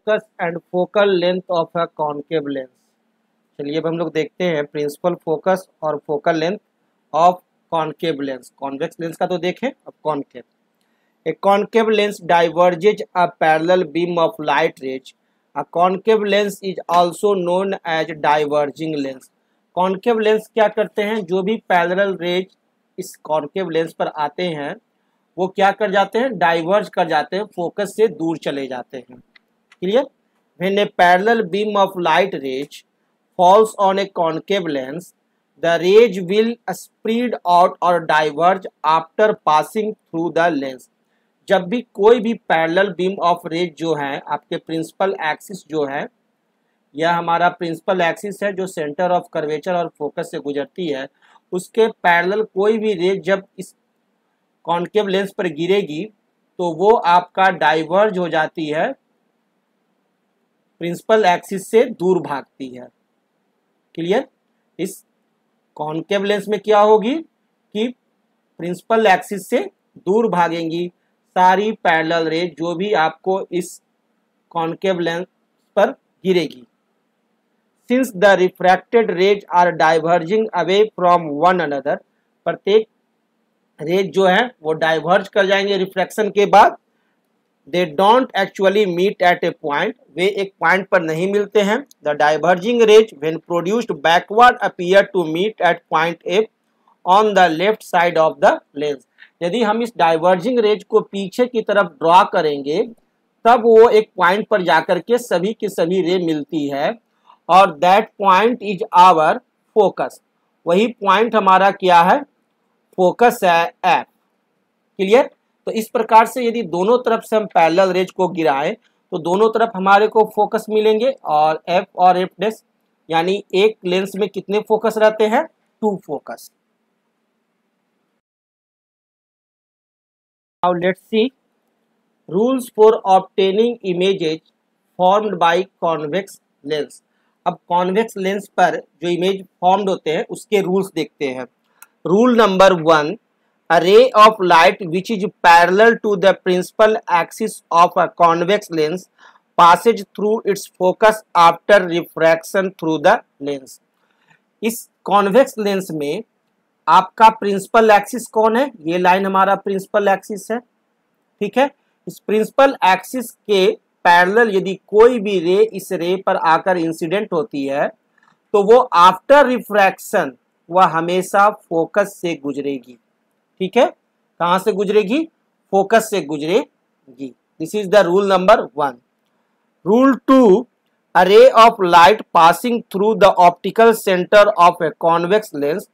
Focus and focal length of a concave lens. चलिए अब हम लोग देखते हैं प्रिंसिपल फोकस और focal length of concave lens. Convex lens का तो देखें, अब concave. A concave lens diverges a parallel beam of light rays. A concave lens is also known as diverging lens. Concave lens क्या करते हैं, जो भी पैरेलल रेज इस कॉन्केव लेंस पर आते हैं वो क्या कर जाते हैं, डाइवर्ज कर जाते हैं, फोकस से दूर चले जाते हैं। Clear? When A parallel beam of light raise falls on a concave lens, the rays will spread out or diverge after passing through the lens. जब भी कोई भी पैरेलल बीम ऑफ रेज जो है आपके प्रिंसिपल एक्सिस जो है, यह हमारा प्रिंसिपल एक्सिस है जो सेंटर ऑफ कर्वेचर और फोकस से गुजरती है, उसके पैरेलल कोई भी रेज जब इस कॉन्केव लेंस पर गिरेगी तो वो आपका डाइवर्ज हो जाती है, प्रिंसिपल एक्सिस से दूर भागती है। क्लियर? इस कॉन्केव लेंस में क्या होगी कि प्रिंसिपल एक्सिस से दूर भागेंगी सारी पैरेलल रेज जो भी आपको इस कॉन्केव लेंस पर गिरेगी। Since the refracted rays are diverging away from one another, प्रत्येक रेज जो है वो डाइवर्ज कर जाएंगे रिफ्रैक्शन के बाद। They don't actually meet at a point, वे एक पॉइंट पर नहीं मिलते हैं। The diverging rays when produced backward appear to meet at point F on the left side of the lens. यदि हम इस डाइवर्जिंग रेज को पीछे की तरफ ड्रॉ करेंगे तब वो एक पॉइंट पर जाकर के सभी की सभी रे मिलती है और that point is our focus. वही पॉइंट हमारा क्या है, फोकस है, एफ। क्लियर? तो इस प्रकार से यदि दोनों तरफ से हम पैरेलल रेज को गिराएं तो दोनों तरफ हमारे को फोकस मिलेंगे और एफ और एफ डैश, यानी एक लेंस में कितने फोकस रहते हैं, 2 focus. Now let's see rules for obtaining images formed by convex lens. अब कॉन्वेक्स लेंस पर जो इमेज फॉर्म्ड होते हैं उसके रूल्स देखते हैं। Rule number 1, a ray of light which is parallel to the principal axis of a convex lens passes through its focus after refraction through the lens. इस convex lens में आपका principal axis कौन है, ये line हमारा principal axis है। ठीक है, इस प्रिंसिपल एक्सिस के पैरेलल यदि कोई भी रे इस रे पर आकर इंसिडेंट होती है तो वो आफ्टर रिफ्रैक्शन वह हमेशा फोकस से गुजरेगी। ठीक है, कहां से गुजरेगी, फोकस से गुजरेगी। This is the rule number 1। Rule 2, a ray of light passing through the optical center of a convex lens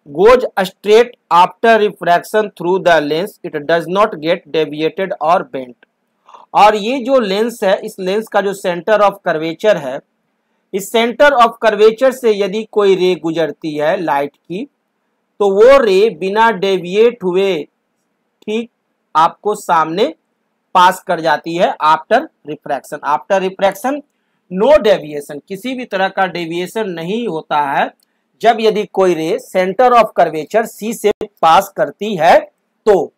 goes straight after refraction through the lens. It does not get deviated or bent. और ये जो lens है, इस lens का जो centre of curvature है, इस centre of curvature से यदि कोई रे गुजरती है लाइट की तो वो रे बिना डेविएट हुए ठीक आपको सामने पास कर जाती है after refraction. After refraction no deviation, किसी भी तरह का डेविएशन नहीं होता है जब यदि कोई रे सेंटर ऑफ कर्वेचर सी से पास करती है तो।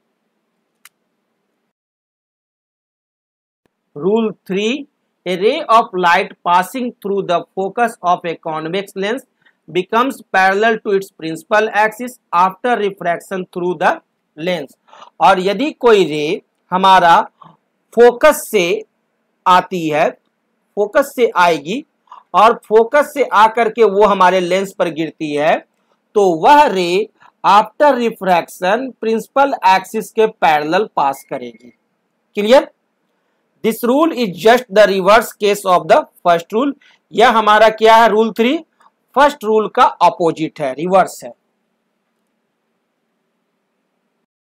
Rule 3, a ray of light passing through the focus of a convex lens becomes parallel to its principal axis after refraction through the lens. और यदि कोई रे हमारा फोकस से आती है, फोकस से आएगी और फोकस से आकर के वो हमारे लेंस पर गिरती है तो वह रे आफ्टर रिफ्रैक्शन प्रिंसिपल एक्सिस के पैरेलल पास करेगी। Clear? This rule is just the reverse case of the first rule. यह हमारा क्या है, रूल 3 फर्स्ट रूल का अपोजिट है, रिवर्स है।